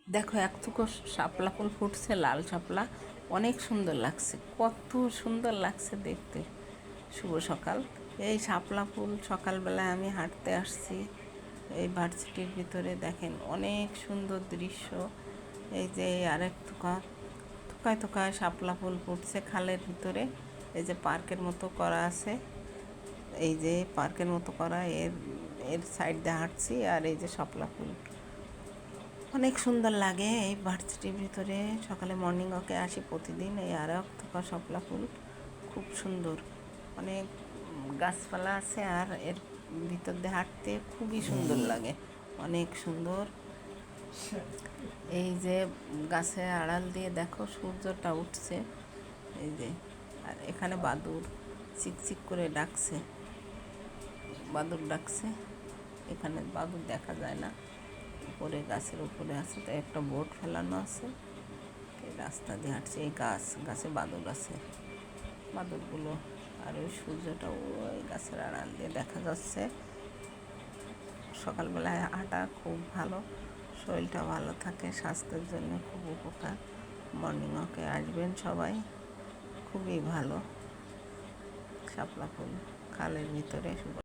দেখো একটুকু শাপলা ফুল ফুটছে, লাল শাপলা, অনেক সুন্দর লাগছে, কত সুন্দর লাগছে দেখতে। শুভ সকাল। এই শাপলা ফুল সকালবেলায় আমি হাঁটতে আসছি এই ভার্সিটির ভিতরে, দেখেন অনেক সুন্দর দৃশ্য। এই যে আরেক থোকায় থোকায় শাপলা ফুল ফুটছে খালের ভিতরে। এই যে পার্কের মতো করা আছে, এই যে পার্কের মতো করা, এর এর সাইড দিয়ে হাঁটছি, আর এই যে শাপলা ফুল অনেক সুন্দর লাগে। এই ভার্সিটির ভিতরে সকালে মর্নিং ওয়াকে আসি প্রতিদিন। এই আর এক থোকা শাপলা ফুল খুব সুন্দর, অনেক গাছপালা আছে, আর এর ভিতর দিয়ে হাঁটতে খুবই সুন্দর লাগে, অনেক সুন্দর। এই যে গাছে আড়াল দিয়ে দেখো সূর্যটা উঠছে, এই যে। আর এখানে বাদুর চিকচিক করে ডাকছে, বাদুর ডাকছে। এখানে বাদুর দেখা যায় না, উপরে গাছের উপরে আছে, তাই একটা বোর্ড ফেলানো আছে। এই রাস্তা দিয়ে হাঁটছে, এই গাছে বাদুর আছে, বাদুরগুলো। আর ওই সূর্যটা ওই গাছের আড়াল দিয়ে দেখা যাচ্ছে। সকালবেলায় হাঁটা খুব ভালো, শরীরটা ভালো থাকে, স্বাস্থ্যের জন্য খুব উপকার। মর্নিং ওয়াকে আসবেন সবাই, খুবই ভালো। শাপলা ফুল খালের ভিতরে